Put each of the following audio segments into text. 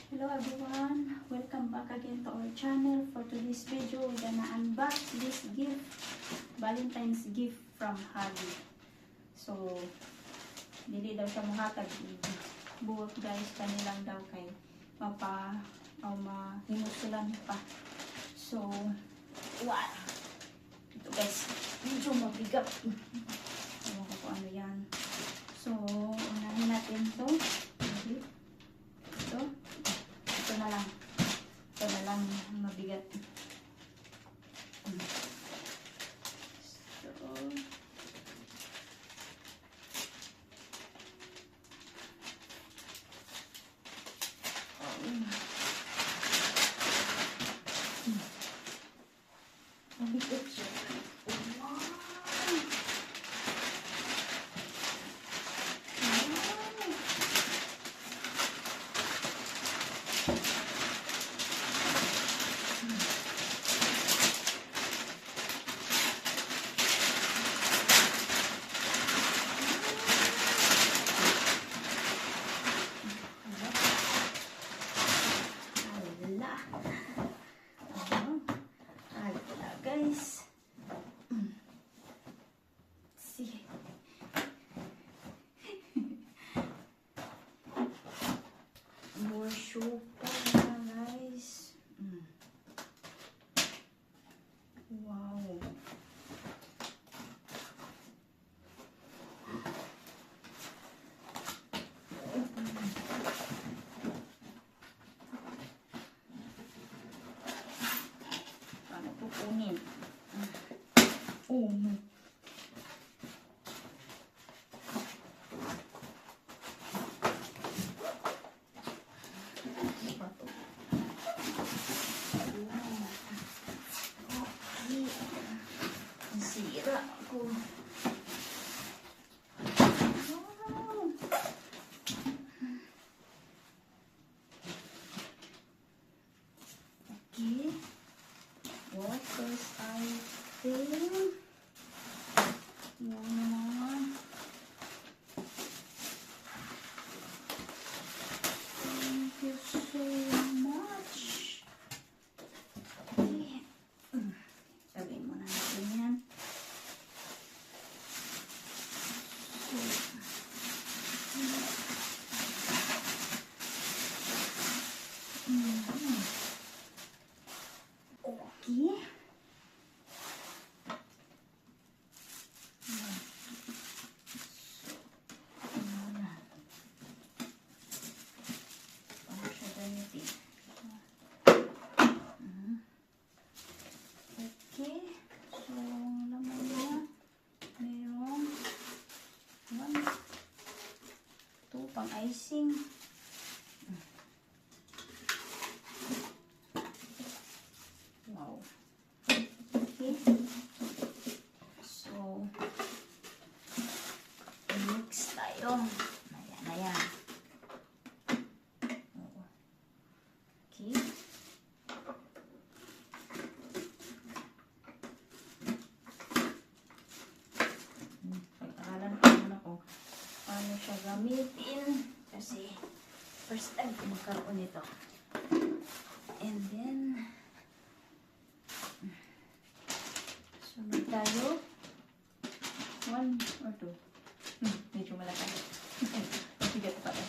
Hello everyone, welcome back again to our channel. For today's video, we're gonna unbox this gift, Valentine's gift from Hagi. So, dili daw siya muhatag, buot guys, kanilang daw kay mahimusulan pa. So, wow! Ito guys, medyo mabigat. Ewan ko kung ano yan. So, unahin natin to. Ito na lang. Ito na lang mabigat. So, mabigat siya. Guys, see, more shoe pa guys. Wow. Paano pupunin? Oh no. Ang sira ako. Okay. What was I thinking? Yan naman. Thank you so much. Okay. Sabihin mo na natin yan. Okay. Pang icing. Wow. Okay. So, mix tayo. Ayan, ayan. Okay. Pag-aralan ko muna kung paano siya gamitin. Kasi, first time ko magkaroon nito. And then, sunod tayo. 1 or 2. Medyo malaki. Mabigat pa rin.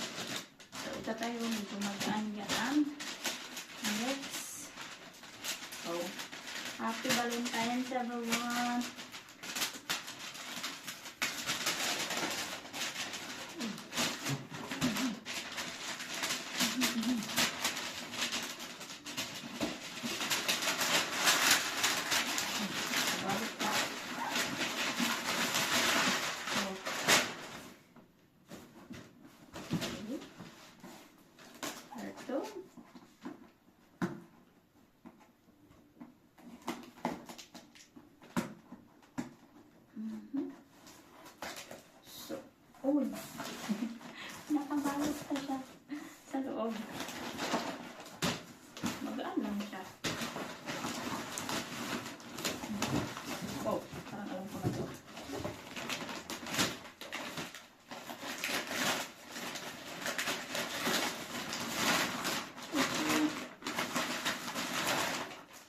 So, ito tayo. Medyo magaan-gaan. Next. So, happy Valentine's everyone.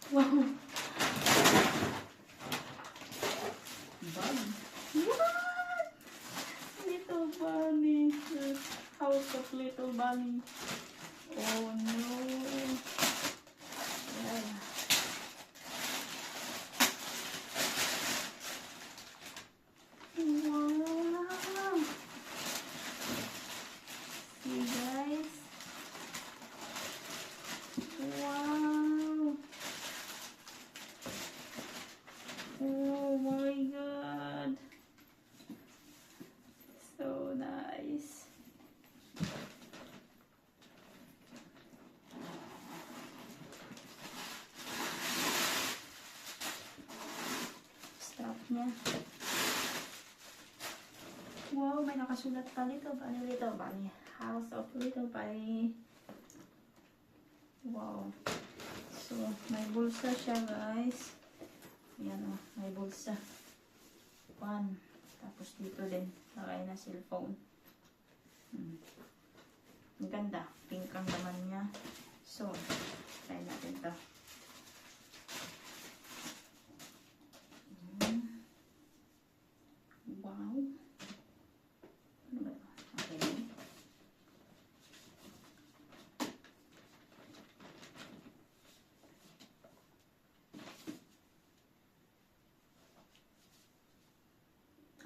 Wow. Bag. What? Little bunny. The house of little bunny. Oh no. Yeah. Wow. See guys. Wow. Oh my god. So nice. Strap niya. Wow, may nakasulat pa Little Bunny, Little Bunny. House of Little Bunny. Wow. So, may bulsa siya guys. Ayan o, may bulsa. One. Tapos dito din, lagay na cellphone. Maganda. Pink ang laman niya. So, try natin to. Wow. Ano ba ito? Okay.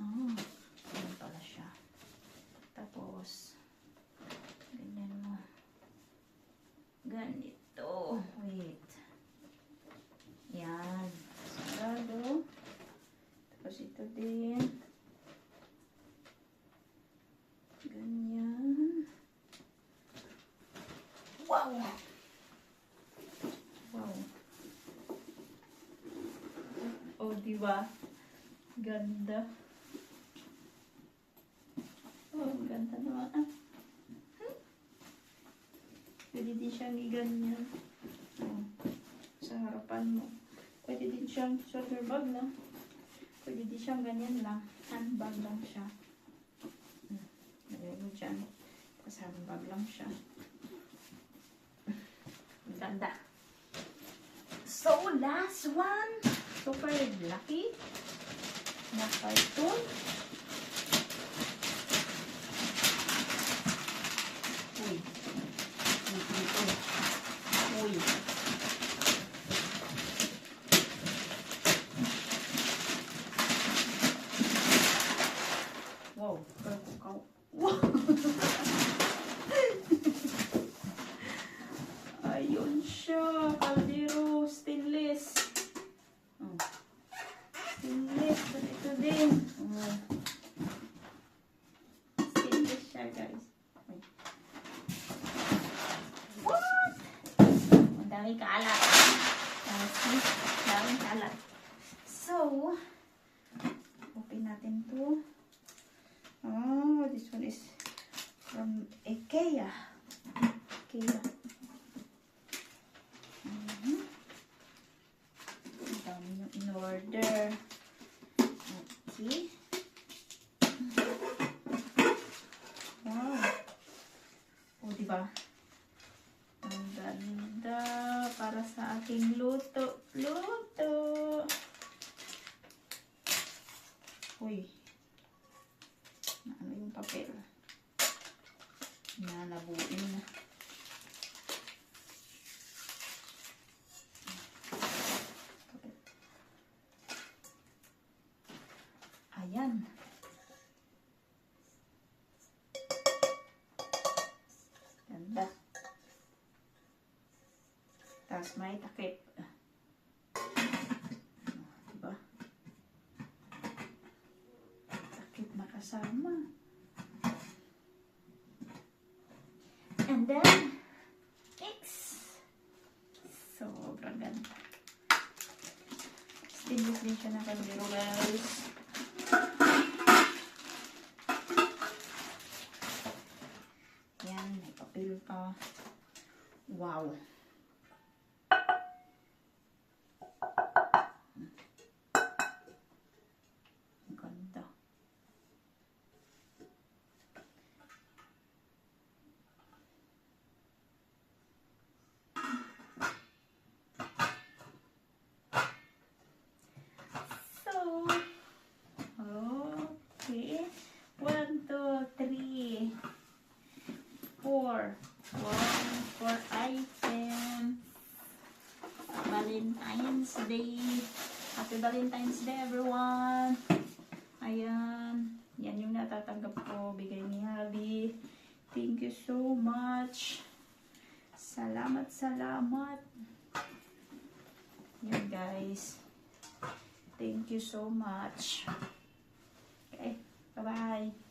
Oh, ganyan pala siya. Tapos, ganyan mo. Ganito. Wait. Yan. Sarado. Tapos ito din. Ganyan. Wow! Wow. Oh, diba? Ganda. Oh, ganda naman. Ah. Pwede din siyang iganyan. Oh, sa harapan mo. Pwede din siyang shoulder bag na. Pwede din siyang ganyan lang. Handbag lang siya. Lagay mo dyan. Tapos handbag lang siya. Ganda. So, last one. Super lucky. Na cartoon. Uy. Uy. Wow. Wow. Ayun siya. Kaldero. Stainless. Oh. Stainless. Ito din. Oh. Stainless siya guys. What? Ang daming kalat. Daming kalat. So, open natin to. Oh, this one is from IKEA. IKEA. Ang dami yung in-order. Okay. Wow. Oh, diba? Ang ganda. Para sa aking luto. Luto. Uy. Ano yung papel? Nalabuin na. Ayan. Ganda. Tapos may takip. Diba? Takip na kasama. And then, X. Sobrang ganda. Stainless din siya na kaldero guys. Yan, may papel pa. Wow. Ganda. Day. Happy Valentine's Day, everyone. Ayan. Yan yung natatanggap ko. Bigay ni Hubby. Thank you so much. Salamat, salamat. Yan, guys. Thank you so much. Okay. Bye-bye.